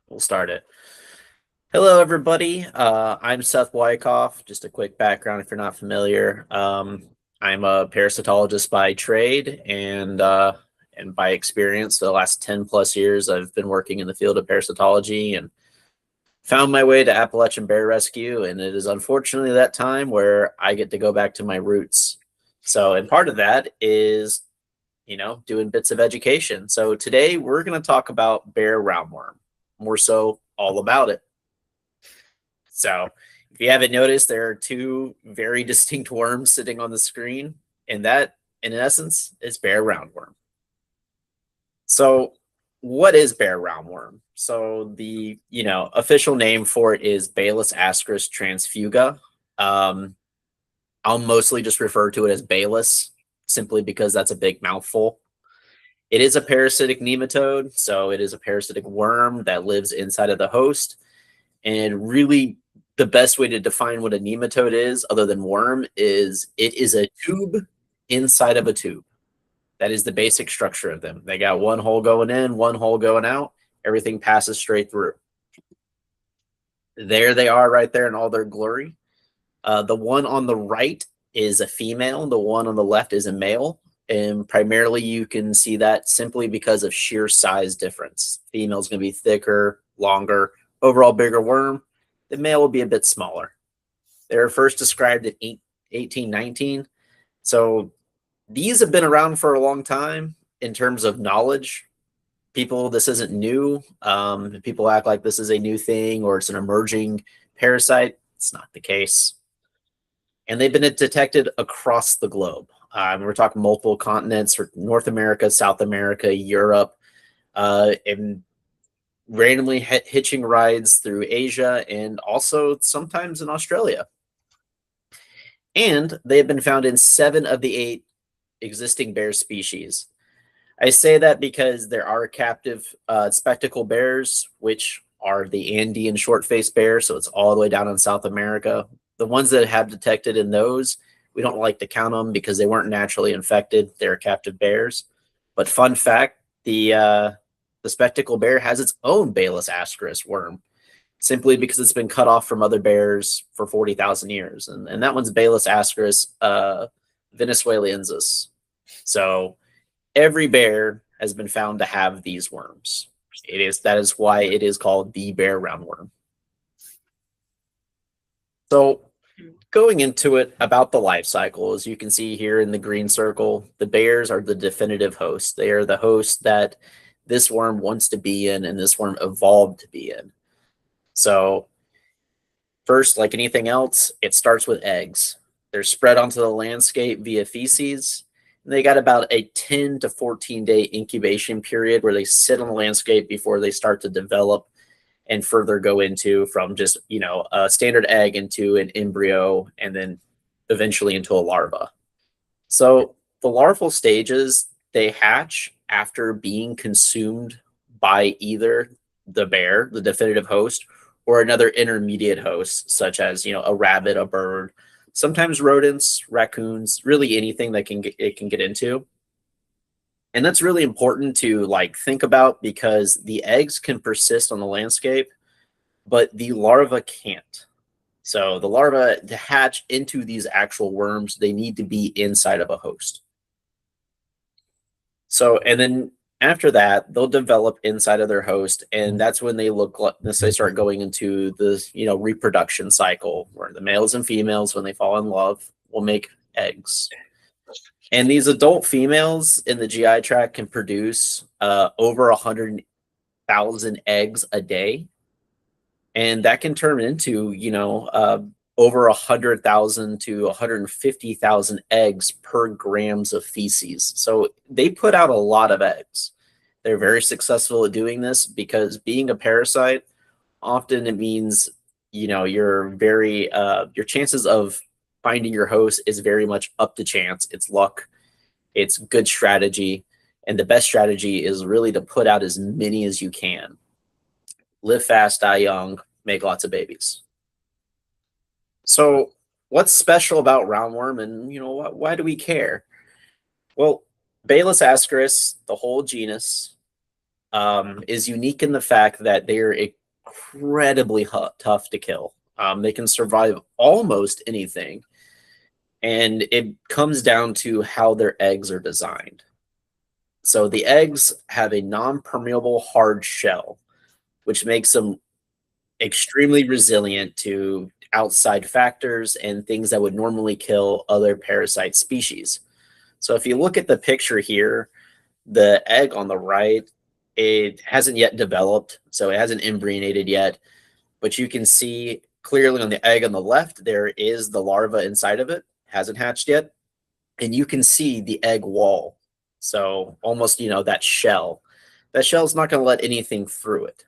We'll start it. Hello, everybody. I'm Seth Wyckoff. Just a quick background if you're not familiar. I'm a parasitologist by trade and by experience. For the last 10 plus years, I've been working in the field of parasitology and found my way to Appalachian bear rescue. And it is unfortunately that time where I get to go back to my roots. So, and part of that is, doing bits of education. So today we're going to talk about bear roundworm, more so all about it. So if you haven't noticed, there are two very distinct worms sitting on the screen, and that, in essence, is bear roundworm. So what is bear roundworm? So the official name for it is Baylisascaris transfuga. I'll mostly just refer to it as Bayless, simply because that's a big mouthful. It is a parasitic nematode, so it is a parasitic worm that lives inside of the host. And really, the best way to define what a nematode is, other than worm, is it is a tube inside of a tube. That is the basic structure of them. They got one hole going in, one hole going out. Everything passes straight through. There they are right there in all their glory. The one on the right is a female. The one on the left is a male. And primarily you can see that simply because of sheer size difference. Female's going to be thicker, longer, overall bigger worm. The male will be a bit smaller. They were first described in 1819. So these have been around for a long time in terms of knowledge. This isn't new. People act like this is a new thing or it's an emerging parasite. It's not the case. And they've been detected across the globe. We're talking multiple continents, North America, South America, Europe, and randomly hitching rides through Asia and also sometimes in Australia. And they have been found in 7 of the 8 existing bear species. I say that because there are captive spectacle bears, which are the Andean short-faced bear, so it's all the way down in South America. The ones that have detected in those, we don't like to count them because they weren't naturally infected. They're captive bears. But fun fact, the spectacle bear has its own Baylisascaris worm, simply because it's been cut off from other bears for 40,000 years. And that one's Baylisascaris venezuelensis. So every bear has been found to have these worms. That is why it is called the bear roundworm. So going into it about the life cycle, as you can see here in the green circle, the bears are the definitive host. They are the host that this worm wants to be in and this worm evolved to be in. So first, like anything else, it starts with eggs. They're spread onto the landscape via feces. And they got about a 10 to 14-day incubation period where they sit on the landscape before they start to develop and further go into from just, a standard egg into an embryo and then eventually into a larva. So the larval stages, they hatch after being consumed by either the bear, the definitive host, or another intermediate host, such as, a rabbit, a bird, sometimes rodents, raccoons, really anything that it can get into. And that's really important to think about because the eggs can persist on the landscape, but the larva can't. So the larva, to hatch into these actual worms, they need to be inside of a host. So, and then after that, they'll develop inside of their host, and that's when they start going into the reproduction cycle, where the males and females, when they fall in love, will make eggs. And these adult females in the GI tract can produce over 100,000 eggs a day, and that can turn into over 100,000 to 150,000 eggs per grams of feces. So they put out a lot of eggs. They're very successful at doing this because being a parasite, often it means, your chances of finding your host is very much up to chance. It's luck. It's good strategy. And the best strategy is really to put out as many as you can. Live fast, die young, make lots of babies. So what's special about roundworm and, why do we care? Well, Baylisascaris, the whole genus, is unique in the fact that they are incredibly tough to kill. They can survive almost anything, and it comes down to how their eggs are designed. So the eggs have a non-permeable hard shell, which makes them extremely resilient to outside factors and things that would normally kill other parasite species. So if you look at the picture here, the egg on the right, it hasn't yet developed, so it hasn't embryonated yet, but you can see clearly on the egg on the left, there is the larva inside of it, hasn't hatched yet, and you can see the egg wall. So almost, that shell. That shell's not going to let anything through it.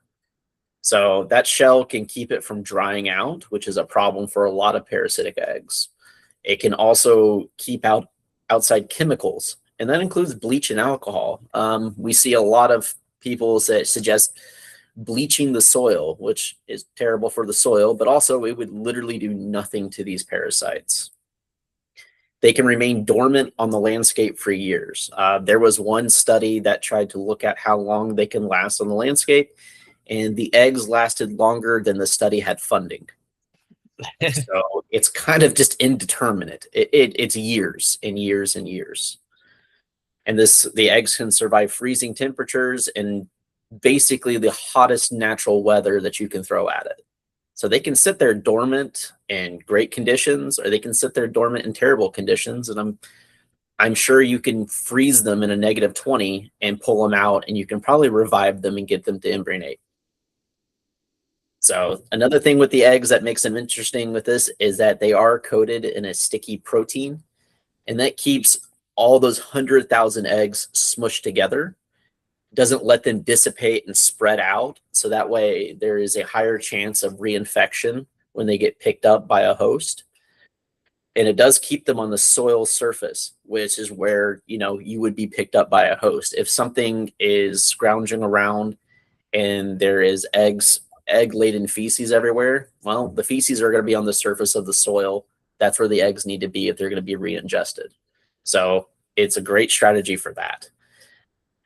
So that shell can keep it from drying out, which is a problem for a lot of parasitic eggs. It can also keep out outside chemicals, and that includes bleach and alcohol. We see a lot of people that suggest bleaching the soil, which is terrible for the soil, but also it would literally do nothing to these parasites. They can remain dormant on the landscape for years. There was one study that tried to look at how long they can last on the landscape, and the eggs lasted longer than the study had funding. So it's kind of just indeterminate. It's years and years and years. And the eggs can survive freezing temperatures and basically the hottest natural weather that you can throw at it. So they can sit there dormant in great conditions, or they can sit there dormant in terrible conditions. And I'm sure you can freeze them in a -20 and pull them out, and you can probably revive them and get them to embryonate. So another thing with the eggs that makes them interesting with this is that they are coated in a sticky protein, and that keeps all those 100,000 eggs smushed together, doesn't let them dissipate and spread out. So that way there is a higher chance of reinfection when they get picked up by a host. And it does keep them on the soil surface, which is where, you would be picked up by a host. If something is scrounging around and there is egg-laden feces everywhere, well, the feces are going to be on the surface of the soil. That's where the eggs need to be if they're going to be re-ingested. So it's a great strategy for that.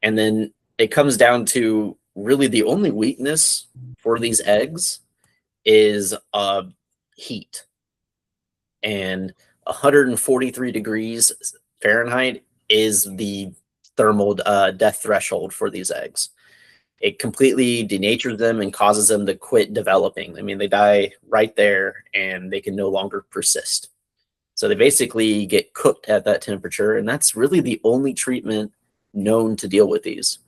And then it comes down to really the only weakness for these eggs is heat. And 143 degrees Fahrenheit is the thermal death threshold for these eggs. It completely denatures them and causes them to quit developing. I mean, they die right there and they can no longer persist. So they basically get cooked at that temperature, and that's really the only treatment known to deal with these.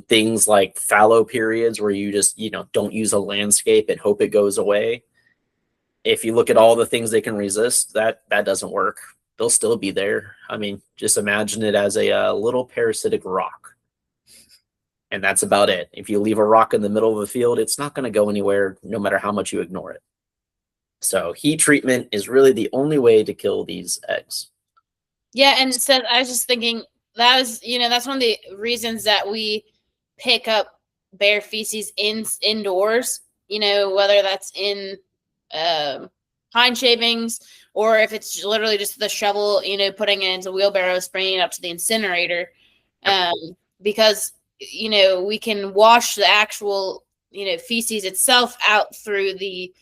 Things like fallow periods where you just, don't use a landscape and hope it goes away. If you look at all the things they can resist, that doesn't work. They'll still be there. I mean, just imagine it as a little parasitic rock. And that's about it. If you leave a rock in the middle of a field, it's not going to go anywhere, no matter how much you ignore it. So heat treatment is really the only way to kill these eggs. Yeah, and so I was just thinking that was, that's one of the reasons that we pick up bear feces indoors, whether that's in hind shavings or if it's literally just the shovel, putting it into wheelbarrows, bringing it up to the incinerator, because we can wash the actual feces itself out through the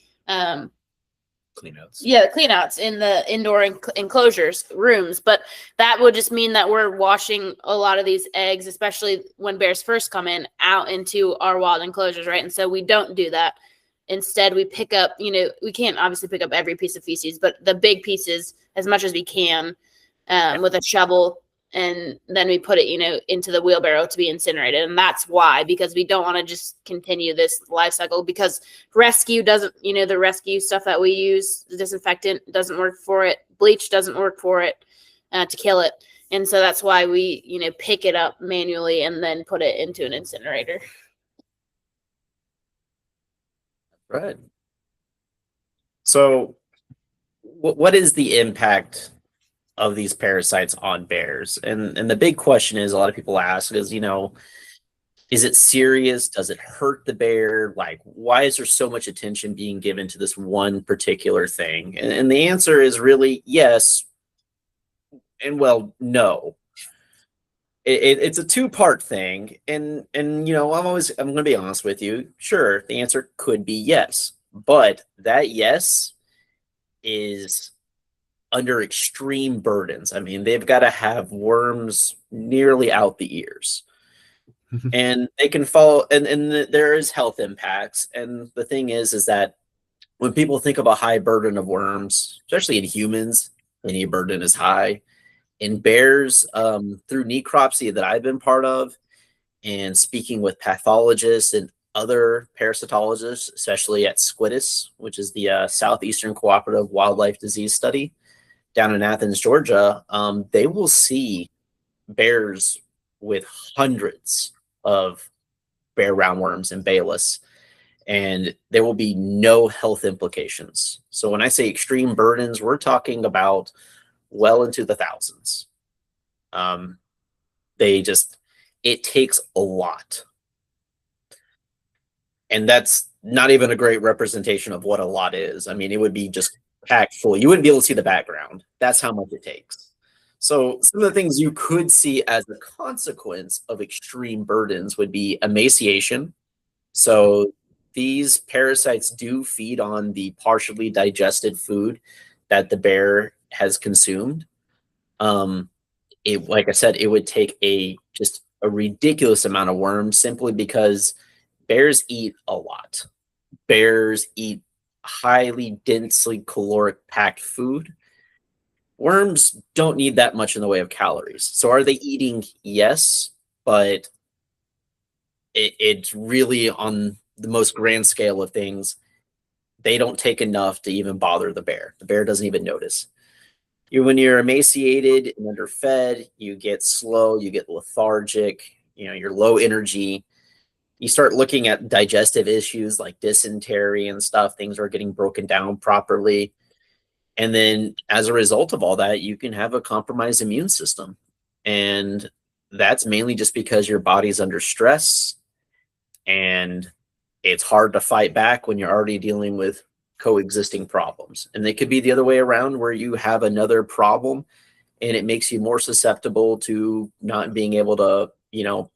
cleanouts. Yeah, cleanouts in the indoor enclosures rooms, but that would just mean that we're washing a lot of these eggs, especially when bears first come in, out into our wild enclosures, right? And so we don't do that. Instead, we pick up, we can't obviously pick up every piece of feces, but the big pieces as much as we can with a shovel, and then we put it, into the wheelbarrow to be incinerated. And that's why, because we don't want to just continue this life cycle, because rescue doesn't, the rescue stuff that we use, the disinfectant doesn't work for it. Bleach doesn't work for it to kill it. And so that's why we, pick it up manually and then put it into an incinerator. Right. So what is the impact of these parasites on bears? And the big question is, a lot of people ask is, is it serious? Does it hurt the bear? Like, why is there so much attention being given to this one particular thing? And the answer is really yes. And well, no. it's a two-part thing, and I'm going to be honest with you. Sure, the answer could be yes, but that yes is under extreme burdens. I mean, they've got to have worms nearly out the ears, and they can fall, and there is health impacts. And the thing is that when people think of a high burden of worms, especially in humans, any burden is high. In bears, through necropsy that I've been part of, and speaking with pathologists and other parasitologists, especially at SCWDS, which is the Southeastern Cooperative Wildlife Disease Study down in Athens, Georgia, they will see bears with hundreds of bear roundworms and Bayless, and there will be no health implications. So when I say extreme burdens, we're talking about well into the thousands. It takes a lot. And that's not even a great representation of what a lot is. I mean, it would be just packed full. You wouldn't be able to see the background. That's how much it takes. So some of the things you could see as a consequence of extreme burdens would be emaciation. So these parasites do feed on the partially digested food that the bear has consumed. Like I said, it would take just a ridiculous amount of worms simply because bears eat a lot. Bears eat highly densely caloric packed food. Worms don't need that much in the way of calories. So are they eating? Yes, but it's really on the most grand scale of things. They don't take enough to even bother the bear. The bear doesn't even notice. When you're emaciated and underfed, you get slow, you get lethargic, you're low energy. You start looking at digestive issues like dysentery and stuff. Things are getting broken down properly. And then as a result of all that, you can have a compromised immune system. And that's mainly just because your body's under stress and it's hard to fight back when you're already dealing with coexisting problems. And they could be the other way around, where you have another problem and it makes you more susceptible to not being able to,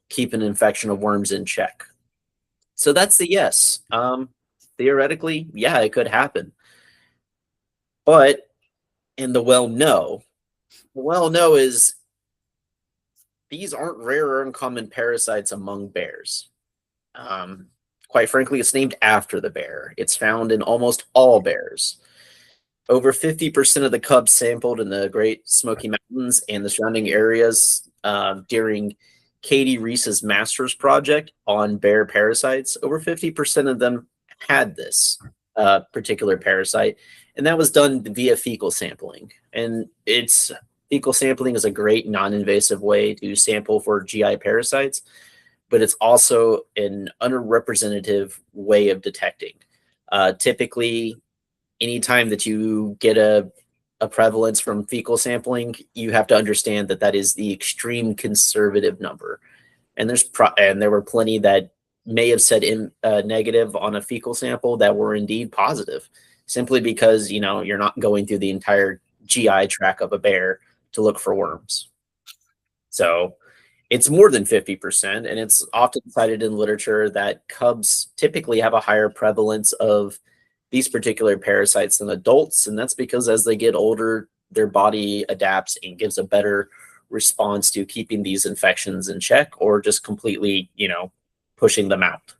keep an infection of worms in check. So that's the yes. Theoretically, yeah, it could happen. But in the no, is these aren't rare or uncommon parasites among bears. Quite frankly, it's named after the bear. It's found in almost all bears. Over 50% of the cubs sampled in the Great Smoky Mountains and the surrounding areas during Katie Reese's master's project on bear parasites, over 50% of them had this particular parasite, and that was done via fecal sampling. And fecal sampling is a great non-invasive way to sample for GI parasites, but it's also an underrepresentative way of detecting. Typically, anytime that you get a prevalence from fecal sampling, you have to understand that is the extreme conservative number. And there were plenty that may have said negative on a fecal sample that were indeed positive, simply because you're not going through the entire GI tract of a bear to look for worms. So it's more than 50%, and it's often cited in literature that cubs typically have a higher prevalence of these particular parasites than adults, and that's because as they get older, their body adapts and gives a better response to keeping these infections in check, or just completely, pushing them out.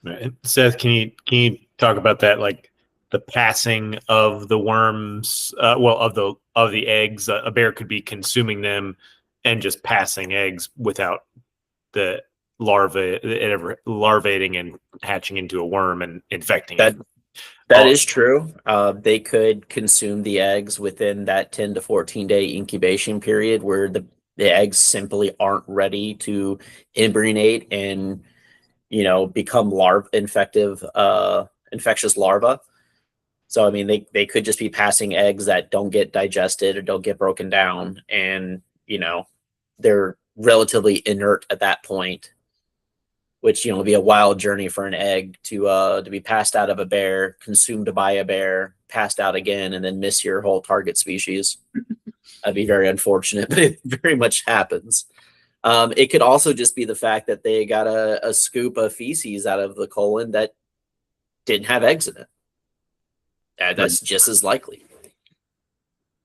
Right. Seth, can you talk about that, like the passing of the worms, of the eggs? A bear could be consuming them and just passing eggs without the larvae ever larvating and hatching into a worm and infecting it. That is true. They could consume the eggs within that 10 to 14 day incubation period, where the eggs simply aren't ready to embryonate and become infectious larvae. So I mean, they could just be passing eggs that don't get digested or don't get broken down, and they're relatively inert at that point, which will be a wild journey for an egg to be passed out of a bear, consumed by a bear, passed out again, and then miss your whole target species. That'd be very unfortunate, but it very much happens. It could also just be the fact that they got a scoop of feces out of the colon that didn't have eggs in it. That's just as likely.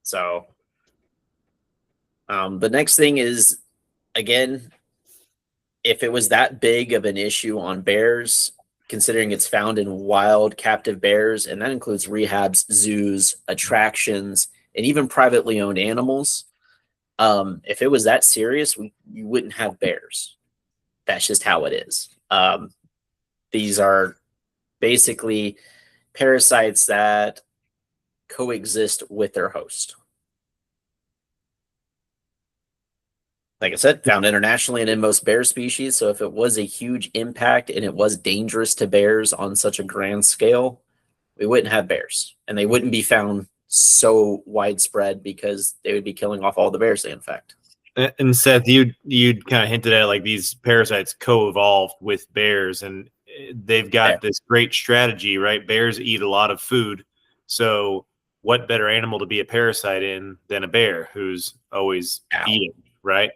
So the next thing is, again, if it was that big of an issue on bears, considering it's found in wild captive bears, and that includes rehabs, zoos, attractions, and even privately owned animals, if it was that serious, you wouldn't have bears. That's just how it is. These are basically parasites that coexist with their host. Like I said, found internationally and in most bear species. So if it was a huge impact and it was dangerous to bears on such a grand scale, we wouldn't have bears, and they wouldn't be found so widespread because they would be killing off all the bears they infect. And Seth, you'd kind of hinted at like these parasites co-evolved with bears, and they've got this great strategy, right? Bears eat a lot of food, so what better animal to be a parasite in than a bear who's always eating, right?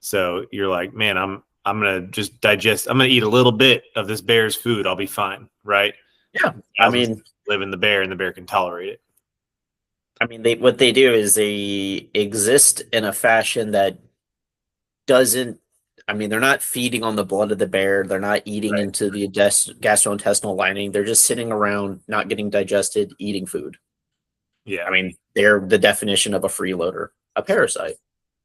So you're like, man, I'm gonna just digest. I'm gonna eat a little bit of this bear's food. I'll be fine, right? Yeah, I mean, live in the bear, and the bear can tolerate it. I mean, what they do is they exist in a fashion that doesn't. I mean, they're not feeding on the blood of the bear. They're not eating into the gastrointestinal lining. They're just sitting around, not getting digested, eating food. Yeah, I mean, they're the definition of a freeloader, a parasite.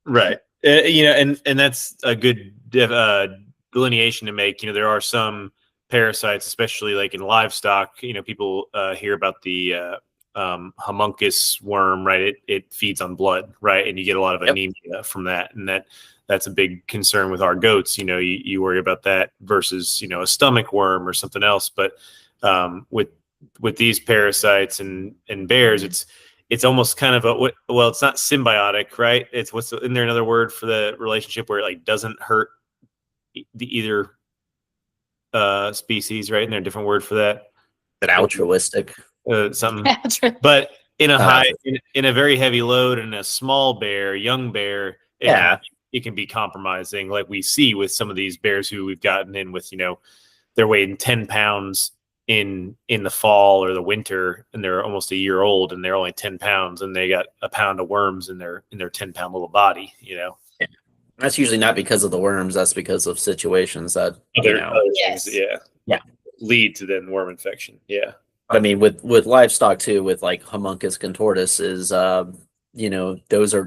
Right. And that's a good delineation to make. There are some parasites, especially like in livestock. People hear about the homunculus worm, right? It feeds on blood, right? And you get a lot of anemia from that, and that's a big concern with our goats. You worry about that versus a stomach worm or something else. But with these parasites and bears, it's almost kind of it's not symbiotic, right? It's isn't there another word for the relationship where it like doesn't hurt the either species, right? And there's a different word for that. But altruistic. Something. But in a in a very heavy load and a small bear, young bear, it can be compromising, like we see with some of these bears who we've gotten in with, they're weighing 10 pounds in the fall or the winter, and they're almost a year old, and they're only 10 pounds, and they got a pound of worms in their 10-pound little body. Yeah. That's usually not because of the worms. That's because of situations that lead to then worm infection. Yeah. I mean, with livestock too, with like homunculus contortus is,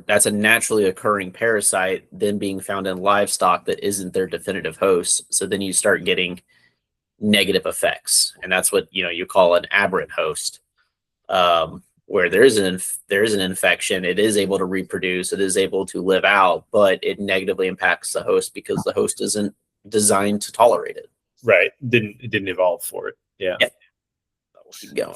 that's a naturally occurring parasite then being found in livestock that isn't their definitive host. So then you start getting negative effects, and that's what you call an aberrant host, where there is an infection. It is able to reproduce, it is able to live out, but it negatively impacts the host because the host isn't designed to tolerate it. Right. It didn't evolve for it. Yeah. We'll keep going.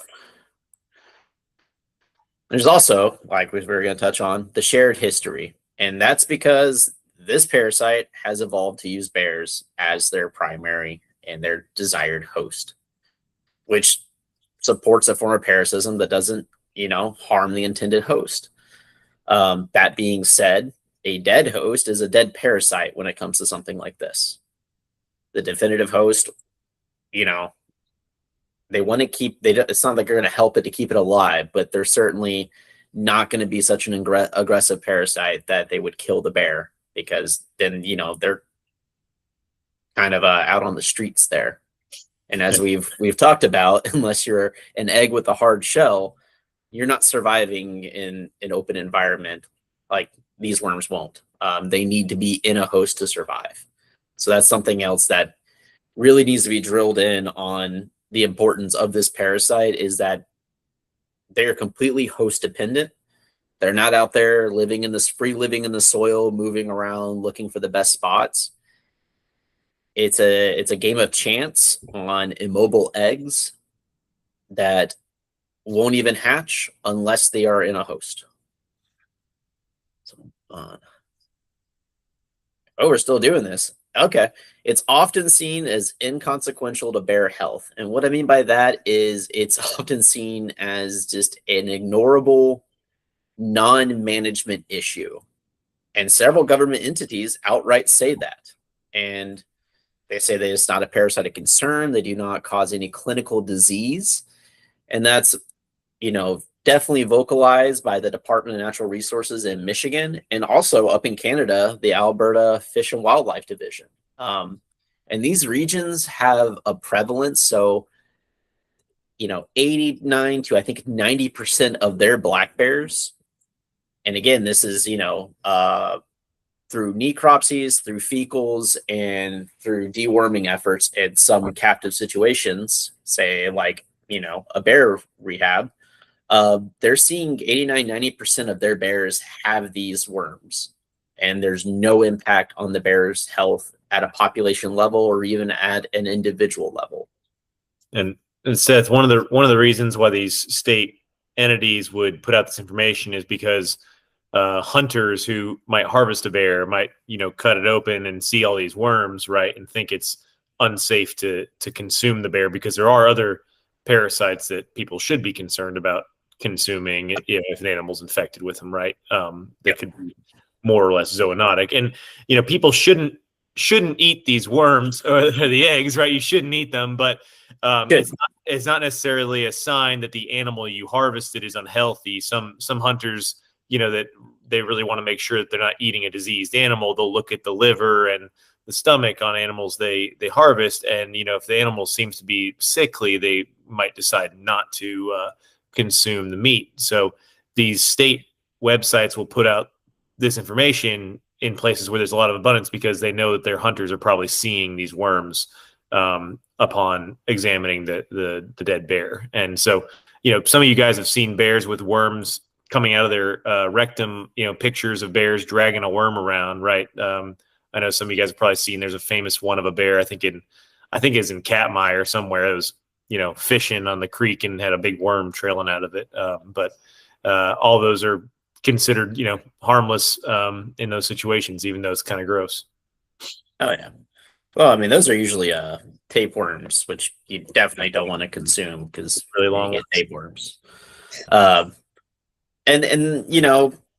There's also, like we were going to touch on, the shared history, and that's because this parasite has evolved to use bears as their primary and their desired host, which supports a form of parasitism that doesn't, harm the intended host. That being said, a dead host is a dead parasite when it comes to something like this. The definitive host, they want to keep, it's not like they're going to help it to keep it alive, but they're certainly not going to be such an aggressive parasite that they would kill the bear, because then, they're kind of out on the streets there. And as we've talked about, unless you're an egg with a hard shell, you're not surviving in an open environment. Like these worms won't. They need to be in a host to survive. So that's something else that really needs to be drilled in on. The importance of this parasite is that they're completely host dependent. They're not out there living in the soil, moving around, looking for the best spots. It's a game of chance on immobile eggs that won't even hatch unless they are in a host. We're still doing this. Okay. It's often seen as inconsequential to bear health. And what I mean by that is it's often seen as just an ignorable non-management issue. And several government entities outright say that. And they say that it's not a parasitic concern. They do not cause any clinical disease. And that's, definitely vocalized by the Department of Natural Resources in Michigan, and also up in Canada, the Alberta Fish and Wildlife Division. And these regions have a prevalence. So, 89 to I think 90% of their black bears. And again, this is, through necropsies, through fecals, and through deworming efforts in some captive situations, say like, a bear rehab, they're seeing 89-90% of their bears have these worms, and there's no impact on the bear's health at a population level or even at an individual level. And Seth, one of the reasons why these state entities would put out this information is because hunters who might harvest a bear might, cut it open and see all these worms, right, and think it's unsafe to consume the bear, because there are other parasites that people should be concerned about consuming if an animal's infected with them, right? They could be more or less zoonotic, and people shouldn't eat these worms or the eggs, right? You shouldn't eat them, but it's not necessarily a sign that the animal you harvested is unhealthy. Some hunters, that they really want to make sure that they're not eating a diseased animal. They'll look at the liver and the stomach on animals they harvest, and if the animal seems to be sickly, they might decide not to consume the meat. So these state websites will put out this information in places where there's a lot of abundance, because they know that their hunters are probably seeing these worms upon examining the dead bear. And so, some of you guys have seen bears with worms coming out of their rectum, pictures of bears dragging a worm around, right? I know some of you guys have probably seen, there's a famous one of a bear, I think it's in Katmai or somewhere. It was, fishing on the creek and had a big worm trailing out of it. But all those are considered, harmless in those situations, even though it's kind of gross. Oh yeah. Well, I mean, those are usually tapeworms, which you definitely don't want to consume because Really long you get tapeworms. And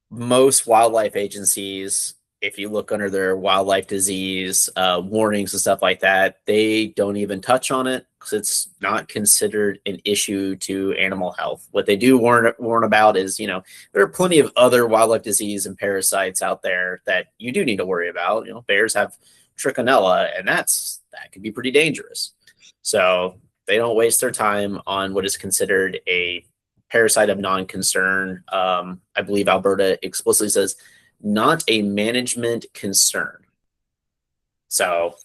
most wildlife agencies, if you look under their wildlife disease warnings and stuff like that, they don't even touch on it because it's not considered an issue to animal health. What they do warn about is, there are plenty of other wildlife disease and parasites out there that you do need to worry about. Bears have trichinella, and that can be pretty dangerous. So they don't waste their time on what is considered a parasite of non-concern. I believe Alberta explicitly says not a management concern. So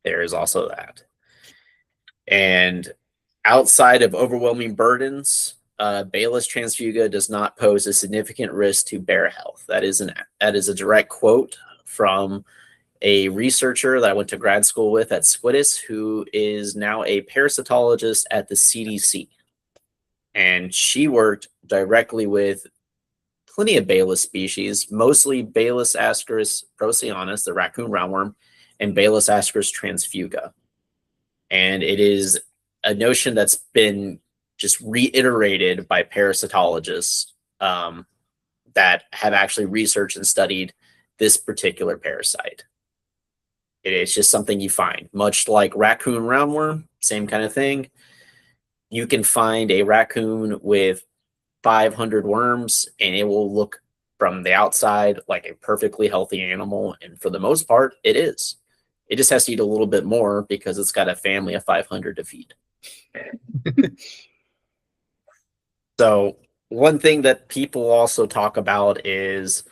there is also that. And outside of overwhelming burdens, Baylis transfuga does not pose a significant risk to bear health. That is a direct quote from a researcher that I went to grad school with at SCWDS, who is now a parasitologist at the CDC. And she worked directly with plenty of Baylis species, mostly Baylisascaris procyanus, the raccoon roundworm, and Baylisascaris transfuga. And it is a notion that's been just reiterated by parasitologists that have actually researched and studied this particular parasite. It is just something you find, much like raccoon roundworm, same kind of thing. You can find a raccoon with 500 worms, and it will look from the outside like a perfectly healthy animal. And for the most part, it is. It just has to eat a little bit more because it's got a family of 500 to feed. So one thing that people also talk about is,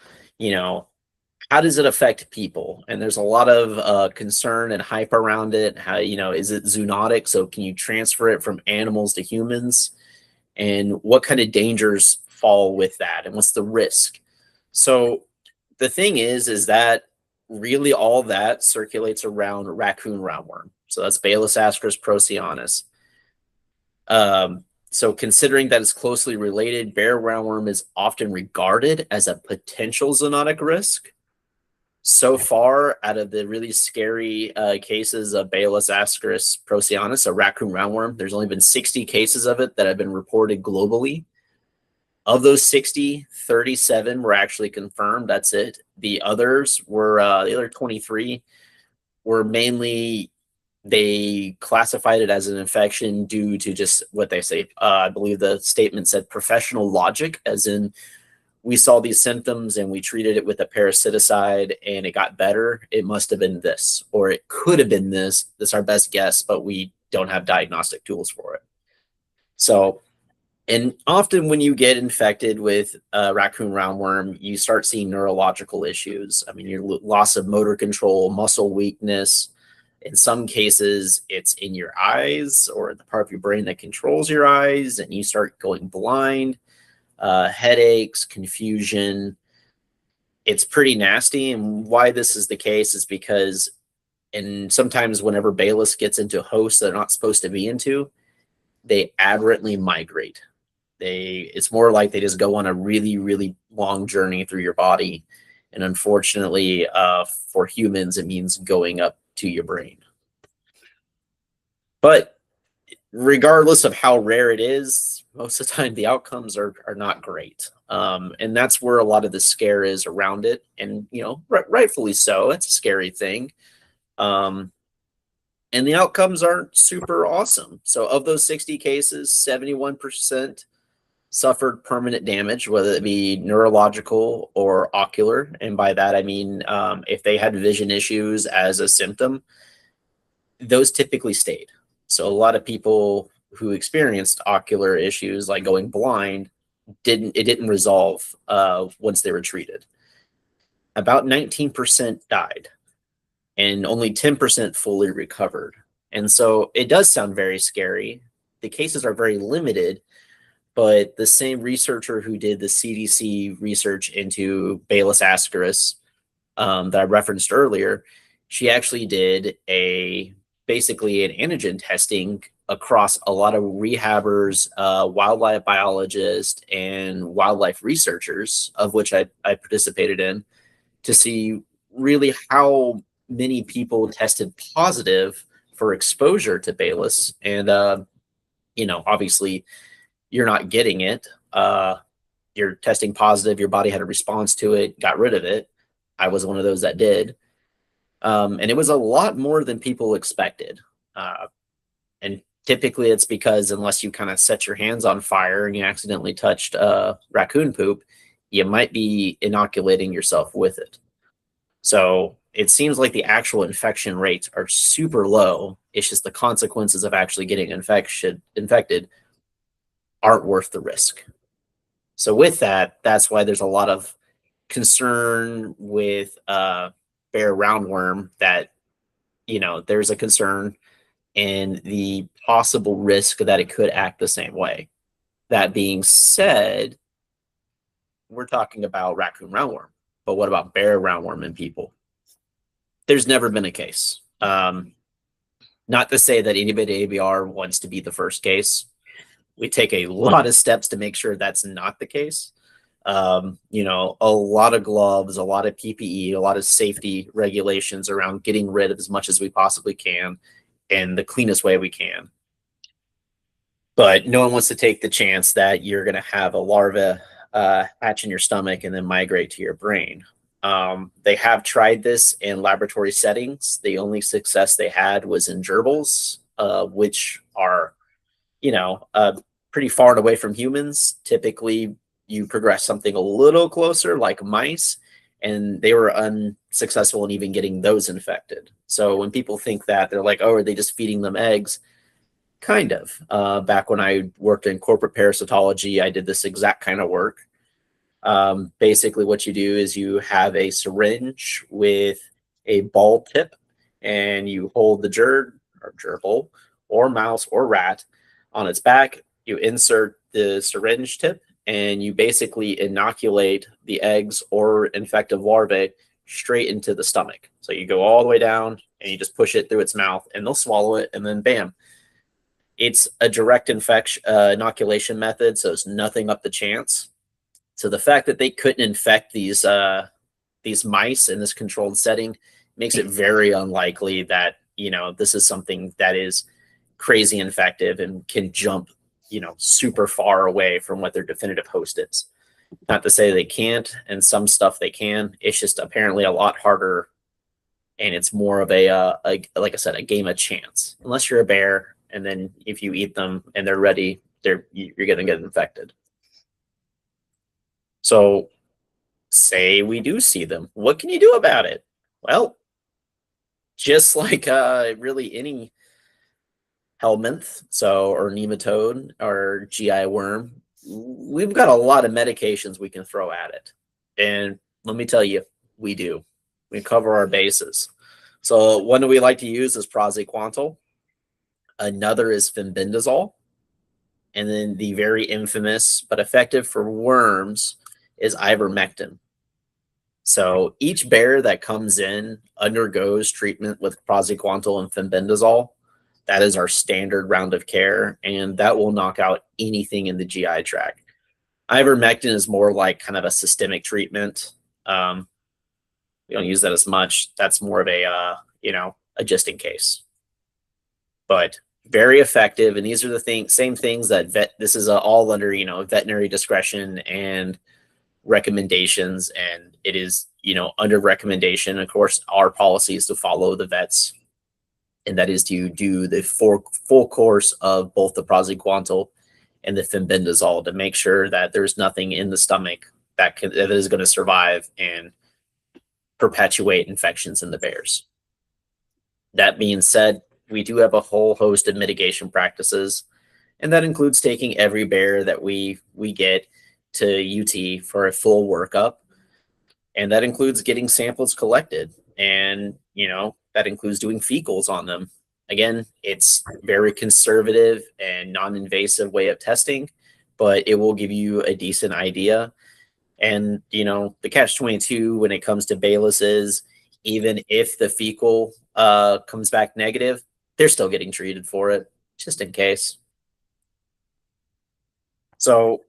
how does it affect people? And there's a lot of concern and hype around it. How, is it zoonotic? So can you transfer it from animals to humans? And what kind of dangers fall with that? And what's the risk? So the thing is that really all that circulates around raccoon roundworm. So that's Baylisascaris procyanus. So considering that it's closely related, bear roundworm is often regarded as a potential zoonotic risk. So far, out of the really scary cases of Baylisascaris procyanus, a raccoon roundworm, there's only been 60 cases of it that have been reported globally. Of those 60, 37 were actually confirmed. That's it. The others were, the other 23 were mainly, they classified it as an infection due to just what they say. I believe the statement said professional logic, as in we saw these symptoms and we treated it with a parasiticide and it got better. It must have been this, or it could have been this. That's our best guess, but we don't have diagnostic tools for it. So, and often when you get infected with raccoon roundworm, you start seeing neurological issues. I mean, your loss of motor control, muscle weakness. In some cases, it's in your eyes or the part of your brain that controls your eyes, and you start going blind, headaches, confusion. It's pretty nasty. And why this is the case is because, and sometimes whenever Baylis gets into hosts they're not supposed to be into, they aberrantly migrate. It's more like they just go on a really, really long journey through your body. And unfortunately, for humans, it means going up to your brain. But regardless of how rare it is, most of the time the outcomes are not great. And that's where a lot of the scare is around it. And, you know, rightfully so. It's a scary thing. And the outcomes aren't super awesome. So of those 60 cases, 71% suffered permanent damage, whether it be neurological or ocular. And by that, I mean, if they had vision issues as a symptom, those typically stayed. So a lot of people who experienced ocular issues, like going blind, it didn't resolve once they were treated. About 19% died, and only 10% fully recovered. And so it does sound very scary. The cases are very limited, but the same researcher who did the CDC research into Baylisascaris that I referenced earlier, she actually did basically an antigen testing across a lot of rehabbers, wildlife biologists, and wildlife researchers, of which I participated in, to see really how many people tested positive for exposure to Baylis. And, you know, obviously you're not getting it. You're testing positive. Your body had a response to it, got rid of it. I was one of those that did. And it was a lot more than people expected. And typically it's because unless you kind of set your hands on fire and you accidentally touched raccoon poop, you might be inoculating yourself with it. So it seems like the actual infection rates are super low. It's just the consequences of actually getting infected aren't worth the risk. So with that, that's why there's a lot of concern with Bear Roundworm, that, you know, there's a concern and the possible risk that it could act the same way. That being said, we're talking about raccoon roundworm, but what about bear roundworm in people? There's never been a case. Not to say that anybody at ABR wants to be the first case. We take a lot of steps to make sure that's not the case. You know, a lot of gloves, a lot of PPE, a lot of safety regulations around getting rid of as much as we possibly can in the cleanest way we can. But no one wants to take the chance that you're going to have a larva hatch in your stomach and then migrate to your brain. They have tried this in laboratory settings. The only success they had was in gerbils, which are, you know, pretty far and away from humans. Typically, you progress something a little closer, like mice, and they were unsuccessful in even getting those infected. So when people think that, they're like, oh, are they just feeding them eggs? Kind of. Back when I worked in corporate parasitology, I did this exact kind of work. Basically, what you do is you have a syringe with a ball tip, and you hold the gerbil or mouse or rat on its back. You insert the syringe tip, and you basically inoculate the eggs or infective larvae straight into the stomach. So you go all the way down and you just push it through its mouth, and they'll swallow it, and then bam. It's a direct inoculation method, so it's nothing up the chance. So the fact that they couldn't infect these mice in this controlled setting makes it very unlikely that, you know, this is something that is crazy infective and can jump super far away from what their definitive host is. Not to say they can't, and some stuff they can. It's just apparently a lot harder, and it's more of a like I said, a game of chance. Unless you're a bear, and then if you eat them and they're ready, you're gonna get infected. So, say we do see them, what can you do about it? Well, just like really any helminth, or nematode or GI worm, we've got a lot of medications we can throw at it. And let me tell you, we do. We cover our bases. So one that we like to use is praziquantel. Another is fenbendazole. And then the very infamous but effective for worms is ivermectin. So each bear that comes in undergoes treatment with praziquantel and fenbendazole. That is our standard round of care, and that will knock out anything in the GI tract. Ivermectin is more like kind of a systemic treatment. We don't use that as much. That's more of a just in case. But very effective, and these are the same things that this is all under veterinary discretion and recommendations, and it is under recommendation. Of course, our policy is to follow the vets, and that is to do the full course of both the praziquantel and the fenbendazole to make sure that there's nothing in the stomach that is going to survive and perpetuate infections in the bears. That being said, we do have a whole host of mitigation practices, and that includes taking every bear that we get to UT for a full workup, and that includes getting samples collected, and that includes doing fecals on them. Again, it's very conservative and non-invasive way of testing, but it will give you a decent idea. And the catch-22 when it comes to Baylis is, even if the fecal comes back negative, they're still getting treated for it, just in case. So,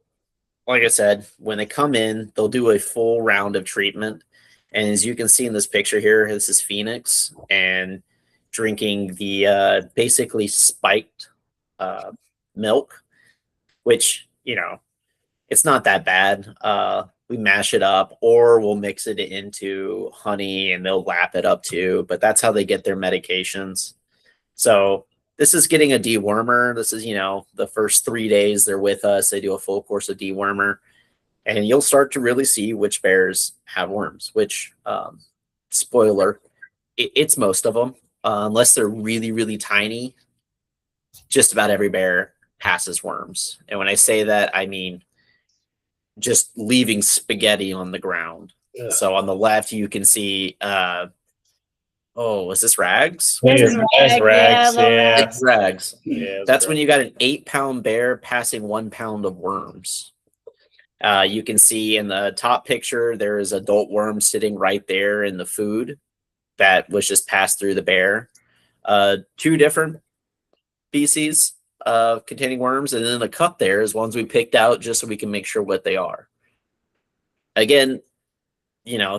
like I said, when they come in, they'll do a full round of treatment. And as you can see in this picture here, this is Phoenix and drinking the basically spiked milk, which, it's not that bad. We mash it up, or we'll mix it into honey and they'll lap it up too. But that's how they get their medications. So this is getting a dewormer. This is, the first 3 days they're with us. They do a full course of dewormer. And you'll start to really see which bears have worms, which, spoiler, it's most of them. Unless they're really, really tiny, just about every bear passes worms. And when I say that, I mean just leaving spaghetti on the ground. Yeah. So on the left, you can see, is this Rags? Rags. Yeah. It's Rags. Yeah, that's when you got an 8-pound bear passing 1 pound of worms. You can see in the top picture, there is adult worm sitting right there in the food that was just passed through the bear. 2 different species containing worms, and then the cup there is ones we picked out just so we can make sure what they are. Again,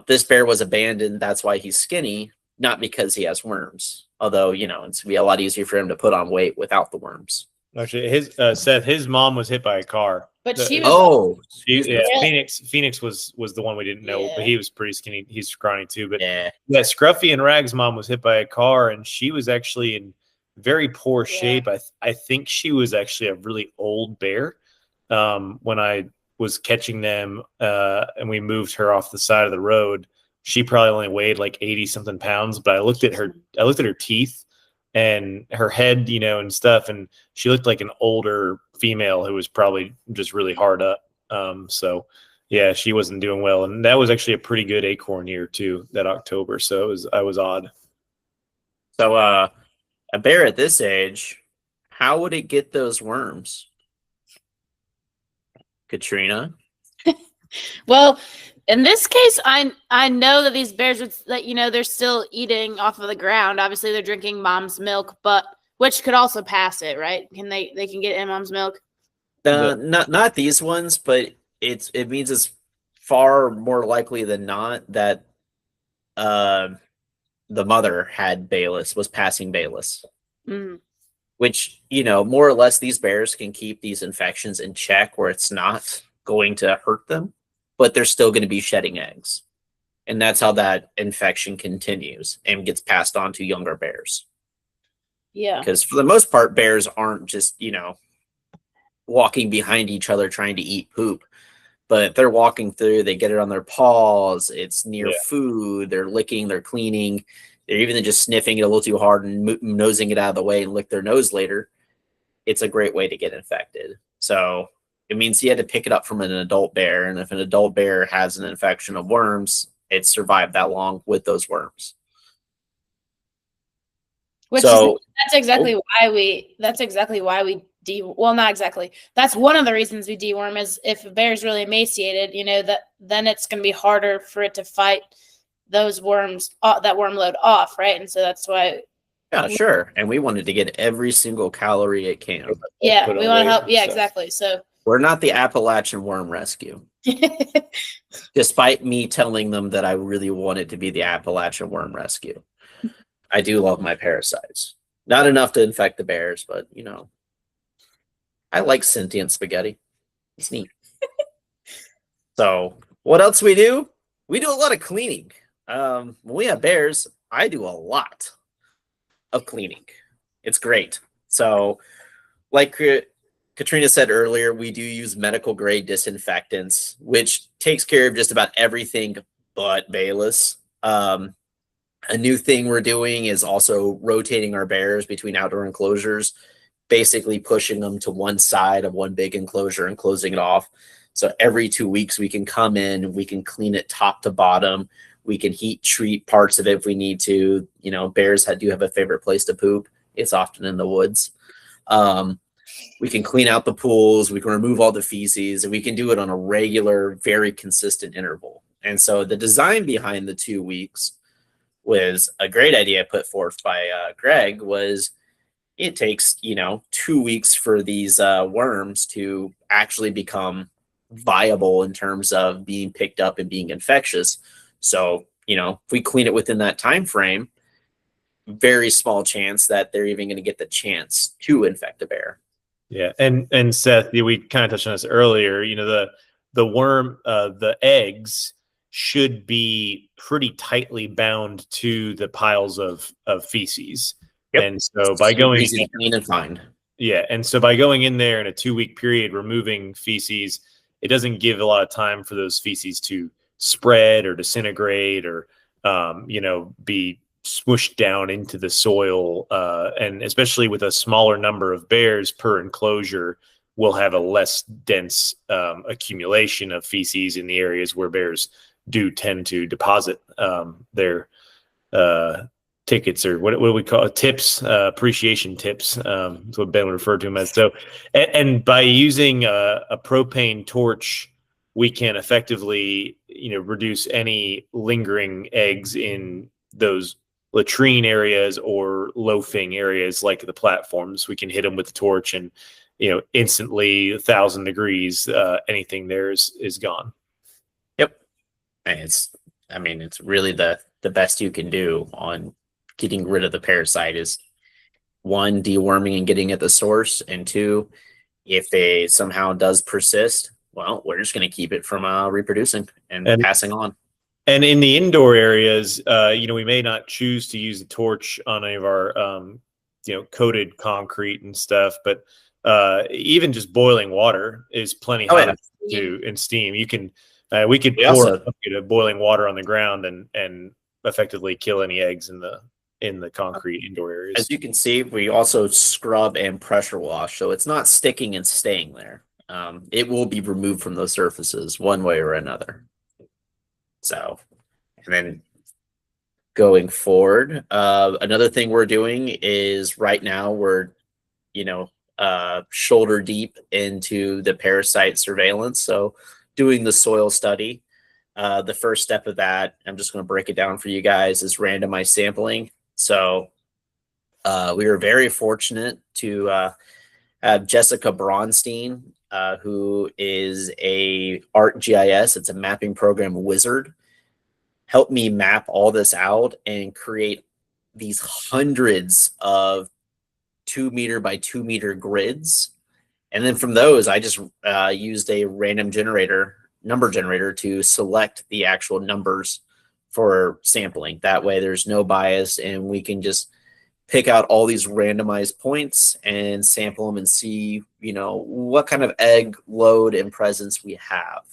this bear was abandoned. That's why he's skinny, not because he has worms. Although, it's going to be a lot easier for him to put on weight without the worms. Actually, Seth, his mom was hit by a car. But she was. Phoenix was the one we didn't know, Yeah. but he was pretty skinny. He's scrawny too. But yeah, Scruffy and Rag's mom was hit by a car, and she was actually in very poor shape. I think she was actually a really old bear. When I was catching them, and we moved her off the side of the road, she probably only weighed like 80 something pounds. But I looked at her teeth and her head, and stuff, and she looked like an older female who was probably just really hard up. So yeah, she wasn't doing well, and that was actually a pretty good acorn year too, that October. So I was odd. So a bear at this age, how would it get those worms? Katrina? Well, in this case, I know that these bears would they're still eating off of the ground. Obviously, they're drinking mom's milk, but which could also pass it, right? Can they can get in mom's milk? Not these ones, but it means it's far more likely than not that the mother had Baylis, was passing Baylis. Mm. which, more or less these bears can keep these infections in check where it's not going to hurt them, but they're still going to be shedding eggs. And that's how that infection continues and gets passed on to younger bears. Yeah. Because for the most part, bears aren't just, walking behind each other trying to eat poop, but they're walking through, they get it on their paws, it's near food, they're licking, they're cleaning, they're even just sniffing it a little too hard and nosing it out of the way and lick their nose later. It's a great way to get infected. So it means you had to pick it up from an adult bear. And if an adult bear has an infection of worms, it survived that long with those worms. Which is that's exactly why we well, not exactly. That's one of the reasons we deworm is if a bear is really emaciated, then it's going to be harder for it to fight those worms, that worm load off, right? And so that's why. Yeah, sure. And we wanted to get every single calorie it can. Yeah, we want to help. Yeah, exactly. So we're not the Appalachian Worm Rescue. Despite me telling them that I really wanted to be the Appalachian Worm Rescue. I do love my parasites. Not enough to infect the bears, but I like sentient spaghetti. It's neat. So what else we do? We do a lot of cleaning. When we have bears, I do a lot of cleaning. It's great. So like Katrina said earlier, we do use medical grade disinfectants, which takes care of just about everything but Bayless. A new thing we're doing is also rotating our bears between outdoor enclosures, basically pushing them to one side of one big enclosure and closing it off. So every 2 weeks we can come in, we can clean it top to bottom. We can heat treat parts of it if we need to. Bears do have a favorite place to poop. It's often in the woods. We can clean out the pools. We can remove all the feces, and we can do it on a regular, very consistent interval. And so the design behind the 2 weeks was a great idea put forth by Greg. Was it takes 2 weeks for these worms to actually become viable in terms of being picked up and being infectious. So if we clean it within that time frame, very small chance that they're even going to get the chance to infect a bear. Yeah, and Seth, we kind of touched on this earlier. The worm, the eggs should be pretty tightly bound to the piles of feces. Yep. And so by going easy to clean and find. Yeah, and so by going in there in a 2 week period, removing feces, it doesn't give a lot of time for those feces to spread or disintegrate or be smooshed down into the soil, and especially with a smaller number of bears per enclosure, we'll have a less dense accumulation of feces in the areas where bears do tend to deposit their tickets, or what do we call it? Tips, appreciation tips. That's what Ben would refer to them as. So, and by using a propane torch, we can effectively, reduce any lingering eggs in those latrine areas or loafing areas like the platforms. We can hit them with the torch and, instantly 1,000 degrees, anything there is gone. Yep. And it's really the best you can do on getting rid of the parasite is, one, deworming and getting at the source, and two, if they somehow does persist, well, we're just going to keep it from reproducing and passing on. And in the indoor areas, we may not choose to use the torch on any of our, coated concrete and stuff, but even just boiling water is plenty hot to do, and steam. You can, we could pour a bucket of boiling water on the ground and effectively kill any eggs in the concrete indoor areas. As you can see, we also scrub and pressure wash, so it's not sticking and staying there. It will be removed from those surfaces one way or another. So, and then going forward, another thing we're doing is right now we're, shoulder deep into the parasite surveillance. So doing the soil study, the first step of that, I'm just going to break it down for you guys, is randomized sampling. So we were very fortunate to have Jessica Braunstein, who is a ArcGIS, it's a mapping program wizard, help me map all this out and create these hundreds of 2 meter by 2 meter grids. And then from those, I just used a random number generator to select the actual numbers for sampling. That way there's no bias, and we can just pick out all these randomized points and sample them and see, what kind of egg load and presence we have,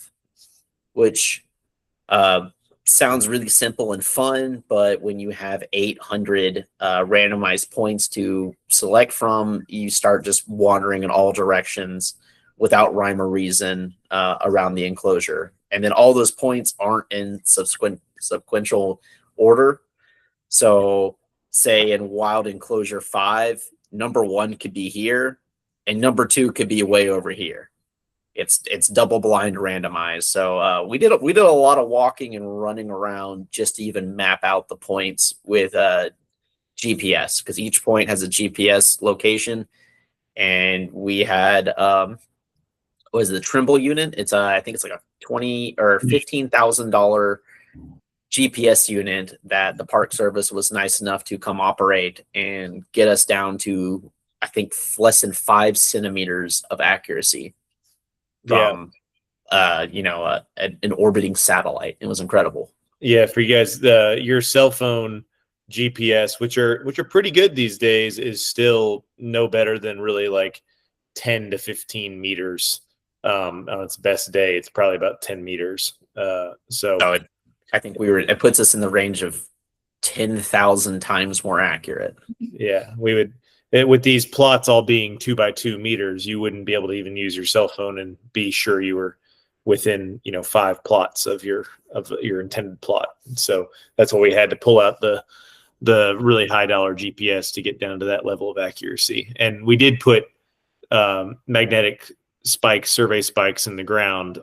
which sounds really simple and fun. But when you have 800 randomized points to select from, you start just wandering in all directions without rhyme or reason around the enclosure. And then all those points aren't in sequential order. So say in wild enclosure 5, number 1 could be here and number 2 could be way over here. It's double blind randomized. So we did a lot of walking and running around just to even map out the points with GPS, because each point has a GPS location. And we had what is it, the Trimble unit? It's I think it's like a $20,000 or $15,000 GPS unit that the Park Service was nice enough to come operate and get us down to, I think, less than 5 centimeters of accuracy from an orbiting satellite. It was incredible. Yeah, for you guys, your cell phone GPS, which are pretty good these days, is still no better than really like 10 to 15 meters. On its best day, it's probably about 10 meters. I think it puts us in the range of 10,000 times more accurate. Yeah, we would, with these plots all being 2 by 2 meters, you wouldn't be able to even use your cell phone and be sure you were within 5 plots of your intended plot. So that's why we had to pull out the really high dollar GPS to get down to that level of accuracy. And we did put magnetic survey spikes in the ground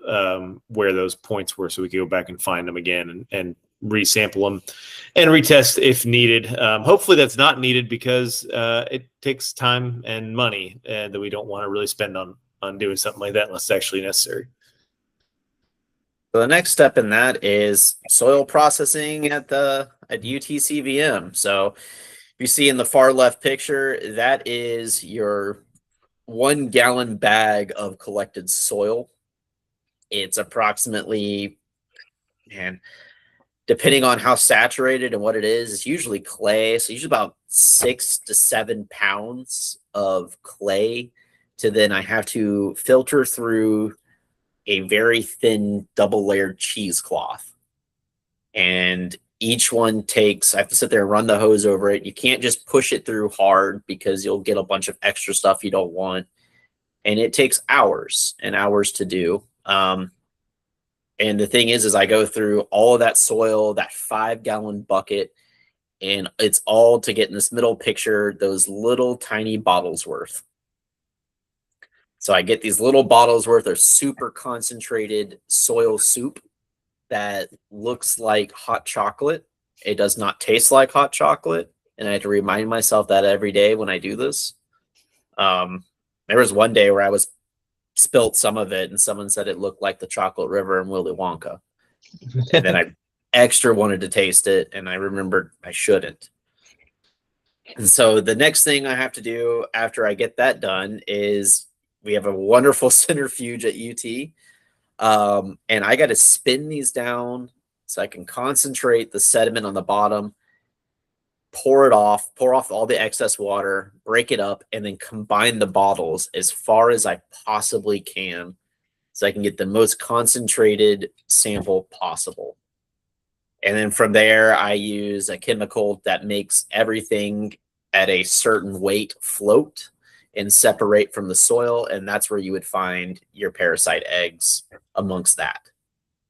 where those points were, so we could go back and find them again and resample them and retest if needed. Hopefully that's not needed, because it takes time and money that we don't want to really spend on doing something like that unless it's actually necessary. So the next step in that is soil processing at UTCVM. So you see in the far left picture, that is your 1 gallon bag of collected soil. It's approximately, depending on how saturated and what it is, it's usually clay. So usually about 6 to 7 pounds of clay I have to filter through a very thin double layered cheesecloth. And each one I have to sit there and run the hose over it. You can't just push it through hard, because you'll get a bunch of extra stuff you don't want. And it takes hours and hours to do. And the thing is I go through all of that soil, that 5-gallon bucket, and it's all to get in this middle picture, those little tiny bottles worth. So I get these little bottles worth of super concentrated soil soup that looks like hot chocolate. It does not taste like hot chocolate. And I have to remind myself that every day when I do this. There was one day where I spilt some of it and someone said it looked like the chocolate river in Willy Wonka. And then I extra wanted to taste it, and I remembered I shouldn't. And so the next thing I have to do after I get that done is we have a wonderful centrifuge at UT. And I got to spin these down so I can concentrate the sediment on the bottom, pour off all the excess water, break it up, and then combine the bottles as far as I possibly can so I can get the most concentrated sample possible. And then from there, I use a chemical that makes everything at a certain weight float and separate from the soil. And that's where you would find your parasite eggs amongst that.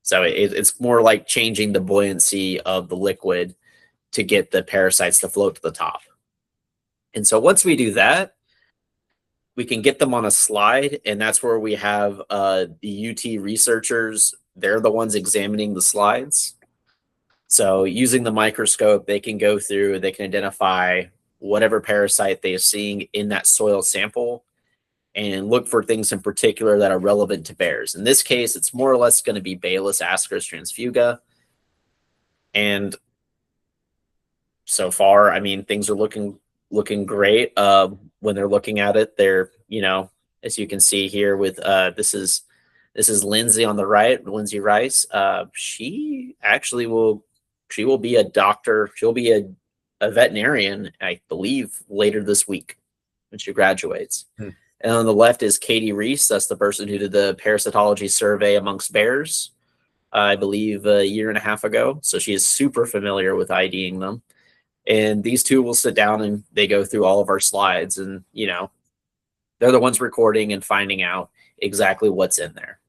So it's more like changing the buoyancy of the liquid to get the parasites to float to the top. And so once we do that, we can get them on a slide. And that's where we have the UT researchers. They're the ones examining the slides. So using the microscope, they can go through, they can identify whatever parasite they are seeing in that soil sample and look for things in particular that are relevant to bears. In this case, it's more or less going to be Baylisascaris transfuga. And so far, I mean, things are looking looking great. When they're looking at it, they're, as you can see here with this is Lindsay on the right, Lindsay Rice. She will be a doctor. She'll be a veterinarian, I believe, later this week when she graduates. And on the left is Katie Reese. That's the person who did the parasitology survey amongst bears, I believe, a year and a half ago. So she is super familiar with IDing them. And these two will sit down and they go through all of our slides, and they're the ones recording and finding out exactly what's in there.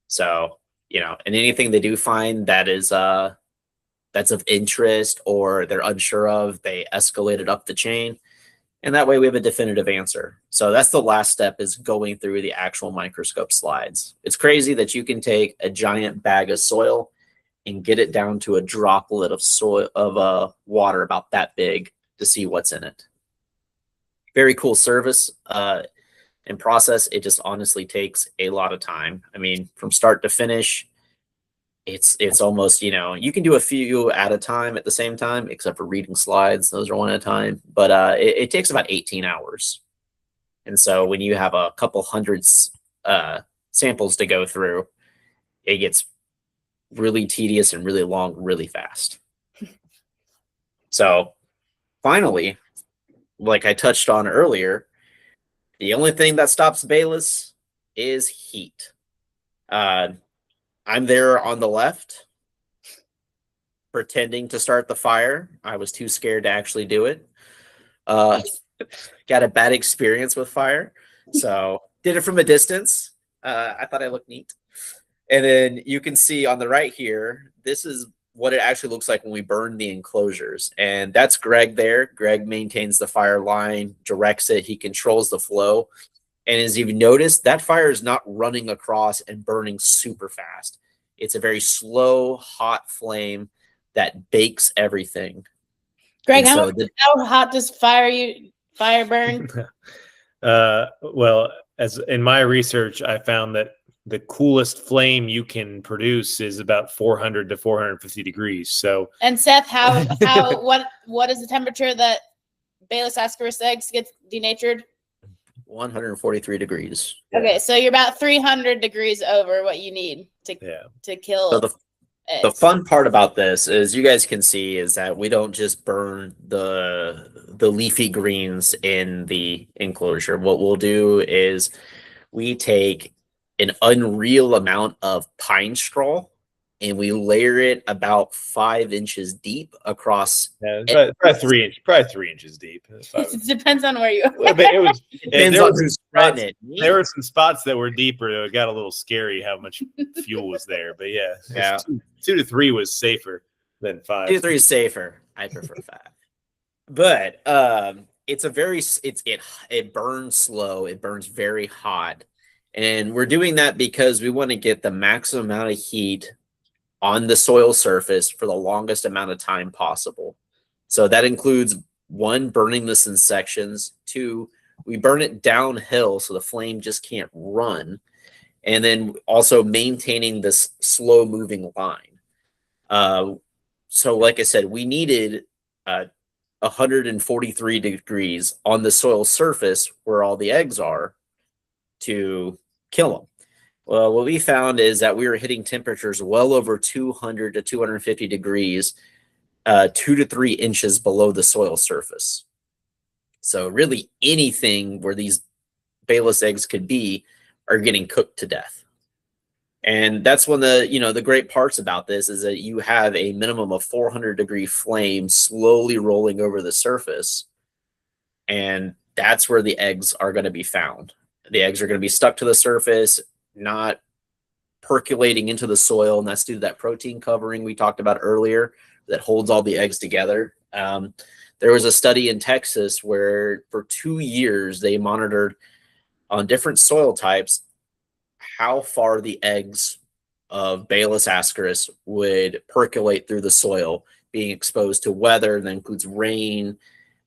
So, and anything they do find that is that's of interest or they're unsure of, they escalate it up the chain. And that way we have a definitive answer. So that's the last step, is going through the actual microscope slides. It's crazy that you can take a giant bag of soil and get it down to a droplet of soil of water about that big to see what's in it. Very cool service and process. It just honestly takes a lot of time. I mean, from start to finish, it's almost, you can do a few at a time at the same time, except for reading slides. Those are one at a time. But it takes about 18 hours. And so when you have a couple hundred samples to go through, it gets really tedious and really long, really fast. So finally, like I touched on earlier, the only thing that stops Baylis is heat. I'm there on the left, pretending to start the fire. I was too scared to actually do it. Got a bad experience with fire, so did it from a distance. I thought I looked neat. And then you can see on the right here, this is what it actually looks like when we burn the enclosures. And that's Greg there. Greg maintains the fire line, directs it. He controls the flow. And as you've noticed, that fire is not running across and burning super fast. It's a very slow, hot flame that bakes everything. Greg, how hot does fire burn? Well, as in my research, I found that the coolest flame you can produce is about 400 to 450 degrees. So, and Seth, what is the temperature that Baylisascaris eggs get denatured? 143 degrees. Okay, so you're about 300 degrees over what you need to kill. So the fun part about this is, you guys can see, is that we don't just burn the leafy greens in the enclosure. What we'll do is we take an unreal amount of pine straw and we layer it about 5 inches deep across. Probably 3 inches deep. It depends on where you are. There were some spots that were deeper. It got a little scary how much fuel was there. But yeah. 2 to 3 was safer than 5. 2 to 3 is safer. I prefer 5. But it burns slow. It burns very hot. And we're doing that because we want to get the maximum amount of heat on the soil surface for the longest amount of time possible. So that includes, 1, burning this in sections. 2, we burn it downhill so the flame just can't run. And then also maintaining this slow moving line. So like I said, we needed 143 degrees on the soil surface where all the eggs are to kill them. Well, what we found is that we were hitting temperatures well over 200 to 250 degrees, 2 to 3 inches below the soil surface. So really anything where these Baylis eggs could be are getting cooked to death. And that's one of the great parts about this, is that you have a minimum of 400-degree flame slowly rolling over the surface. And that's where the eggs are going to be found. The eggs are going to be stuck to the surface, not percolating into the soil, and that's due to that protein covering we talked about earlier that holds all the eggs together. There was a study in Texas where for 2 years they monitored on different soil types how far the eggs of Baylisascaris would percolate through the soil, being exposed to weather that includes rain,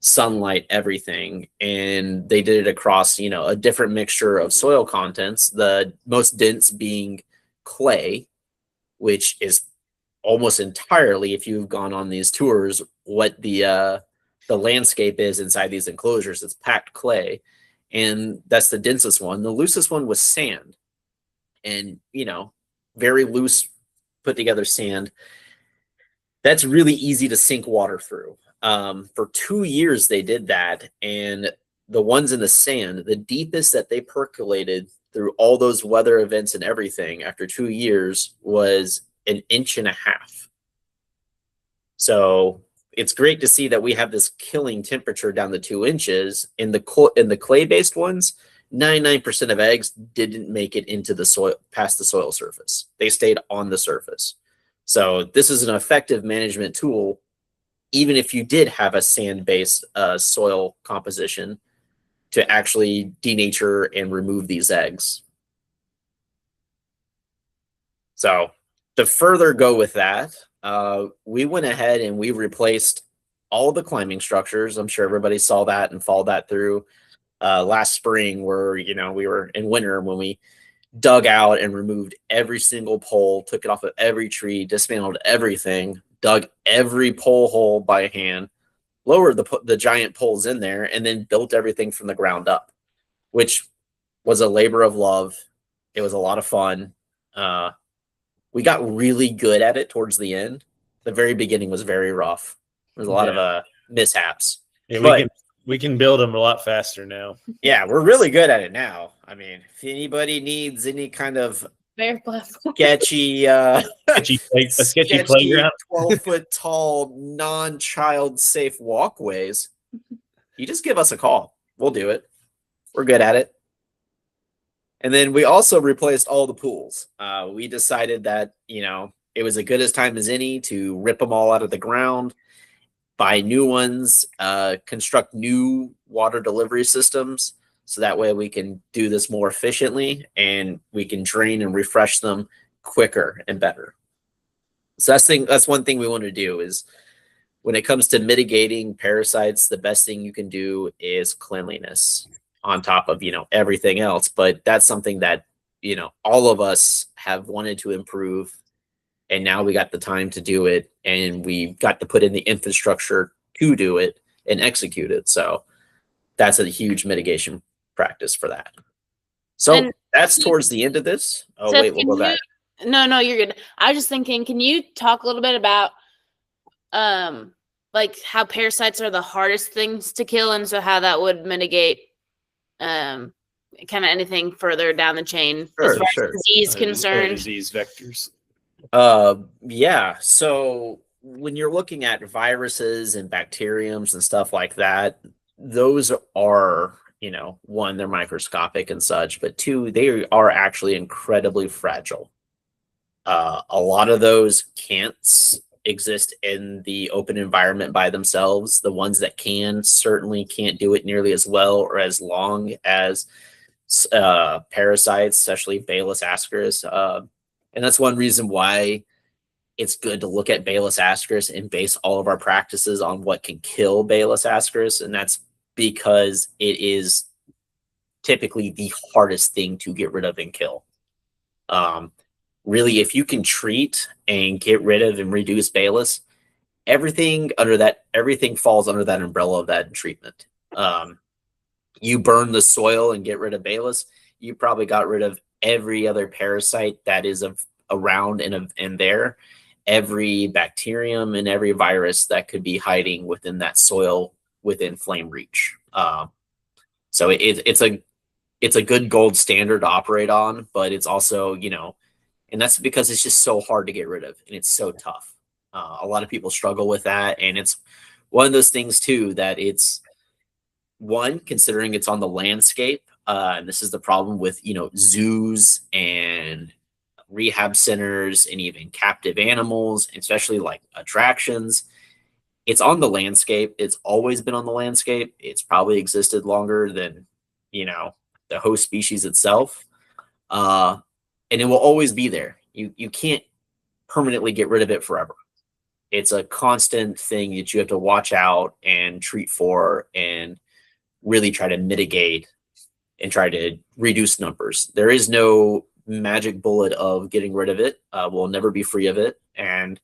sunlight, everything. And they did it across, a different mixture of soil contents, the most dense being clay, which is almost entirely, if you've gone on these tours, what the the landscape is inside these enclosures. It's packed clay, and that's the densest one. The loosest one was sand, and very loose, put together sand. That's really easy to sink water through. For 2 years they did that, and the ones in the sand, the deepest that they percolated through all those weather events and everything after 2 years was 1.5 inches. So it's great to see that we have this killing temperature down to 2 inches. In the clay-based ones, 99% of eggs didn't make it into the soil, past the soil surface. They stayed on the surface. So this is an effective management tool, even if you did have a sand-based soil composition, to actually denature and remove these eggs. So to further go with that, we went ahead and we replaced all the climbing structures. I'm sure everybody saw that and followed that through last spring, where we were in winter when we dug out and removed every single pole, took it off of every tree, dismantled everything, dug every pole hole by hand, lowered the giant poles in there, and then built everything from the ground up, which was a labor of love. It was a lot of fun. We got really good at it towards the end. The very beginning was very rough. There's a lot of mishaps. Yeah, we can build them a lot faster now. Yeah, we're really good at it now. I mean, if anybody needs any kind of sketchy, a sketchy playground, 12-foot tall, non-child safe walkways, you just give us a call. We'll do it. We're good at it. And then we also replaced all the pools. We decided that, it was as good as time as any to rip them all out of the ground, buy new ones, construct new water delivery systems, so that way we can do this more efficiently and we can drain and refresh them quicker and better. So that's one thing we want to do is, when it comes to mitigating parasites, the best thing you can do is cleanliness on top of, everything else. But that's something that, all of us have wanted to improve. And now we got the time to do it, and we got to put in the infrastructure to do it and execute it. So that's a huge mitigation practice for that. So that's towards the end of this. Oh, Seth, wait, we'll go back. No, you're good. I was just thinking, can you talk a little bit about like how parasites are the hardest things to kill, and so how that would mitigate kind of anything further down the chain as far as disease concerned? Disease vectors. Yeah. So when you're looking at viruses and bacteriums and stuff like that, those are, one, they're microscopic and such, but two, they are actually incredibly fragile. A lot of those can't exist in the open environment by themselves. The ones that can certainly can't do it nearly as well or as long as parasites, especially Baylisascaris. And that's one reason why it's good to look at Baylisascaris and base all of our practices on what can kill Baylisascaris. And that's because it is typically the hardest thing to get rid of and kill. Really, if you can treat and get rid of and reduce Baylis, everything falls under that umbrella of that treatment. You burn the soil and get rid of Baylis, you probably got rid of every other parasite that is around and there, every bacterium and every virus that could be hiding within that soil within flame reach. So it's a good gold standard to operate on, but it's also, and that's because it's just so hard to get rid of, and it's so tough. A lot of people struggle with that, and it's one of those things too that it's one, considering it's on the landscape. And this is the problem with, zoos and rehab centers and even captive animals, especially like attractions. It's on the landscape. It's always been on the landscape. It's probably existed longer than, the host species itself. And it will always be there. You can't permanently get rid of it forever. It's a constant thing that you have to watch out and treat for and really try to mitigate and try to reduce numbers. There is no magic bullet of getting rid of it. We'll never be free of it. And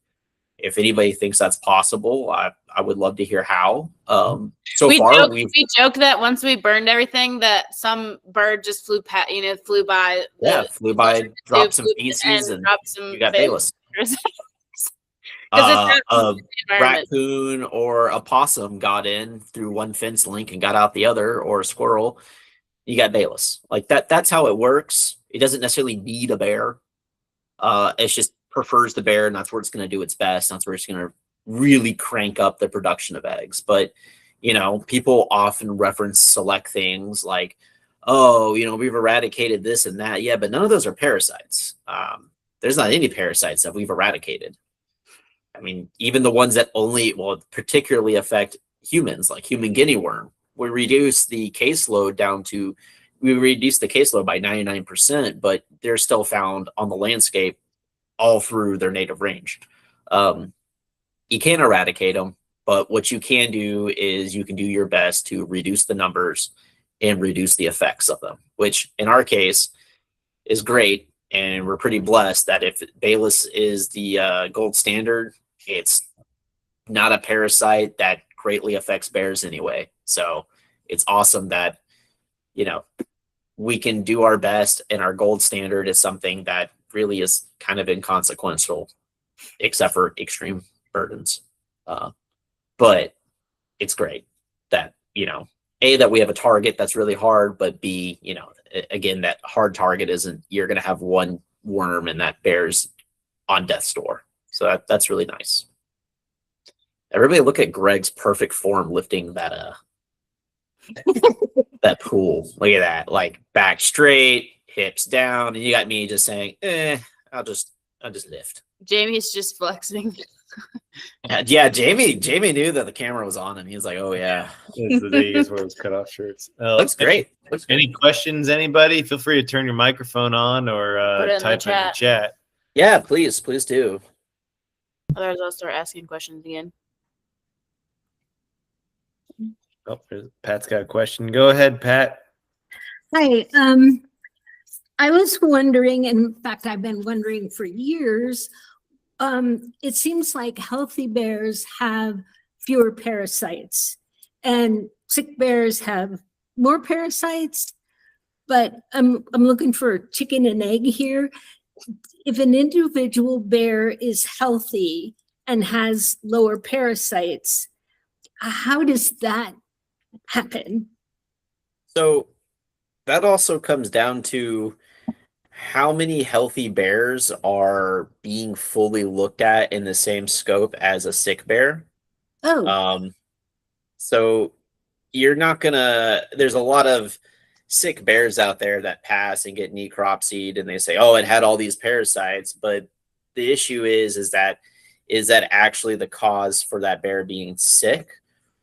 if anybody thinks that's possible, I would love to hear how. So we far, we joke that once we burned everything, that some bird just flew by. Flew by, dropped some feces, and dropped some you got Bayless. Because A raccoon or a possum got in through one fence link and got out the other, or a squirrel, you got Bayless. Like that's how it works. It doesn't necessarily need a bear. It's just prefers the bear, and that's where it's going to do its best. That's where it's going to really crank up the production of eggs. But people often reference select things like, oh, we've eradicated this and that. Yeah, but none of those are parasites. There's not any parasites that we've eradicated. I mean, even the ones that particularly affect humans, like human guinea worm, we reduce the caseload by 99%, but they're still found on the landscape all through their native range. You can't eradicate them, but what you can do is you can do your best to reduce the numbers and reduce the effects of them, which in our case is great. And we're pretty blessed that if Bayless is the gold standard, it's not a parasite that greatly affects bears anyway. So it's awesome that, we can do our best, and our gold standard is something that really is kind of inconsequential, except for extreme burdens. But it's great that, A, that we have a target that's really hard, but B, again, that hard target isn't, you're going to have one worm and that bear's on death's door. So that's really nice. Everybody look at Greg's perfect form lifting that that pool. Look at that, like back straight, hips down, and you got me just saying, I'll just lift. Jamie's just flexing. Yeah, Jamie knew that the camera was on him. He was like, oh yeah. It's the day he wears cutoff shirts. Looks great. Any questions, anybody? Feel free to turn your microphone on or type in the chat. Yeah, please do. Otherwise, I'll start asking questions again. Oh, Pat's got a question. Go ahead, Pat. Hi. I was wondering, in fact, I've been wondering for years, it seems like healthy bears have fewer parasites and sick bears have more parasites, but I'm looking for a chicken and egg here. If an individual bear is healthy and has lower parasites, how does that happen? So that also comes down to how many healthy bears are being fully looked at in the same scope as a sick bear. So you're not there's a lot of sick bears out there that pass and get necropsied and they say, oh, it had all these parasites. But the issue is that actually the cause for that bear being sick?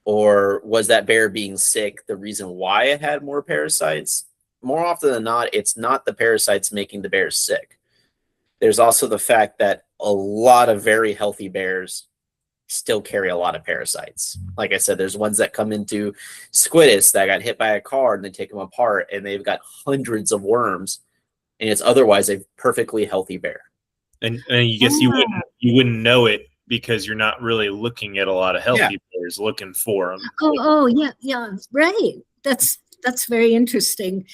Or was that bear being sick the reason why it had more parasites? More often than not, it's not the parasites making the bear sick. There's also the fact that a lot of very healthy bears still carry a lot of parasites. Like I said, there's ones that come into Squidus that got hit by a car and they take them apart and they've got hundreds of worms, and it's otherwise a perfectly healthy bear. And you guess you wouldn't know it because you're not really looking at a lot of healthy bears looking for them. Oh, yeah, right. That's very interesting.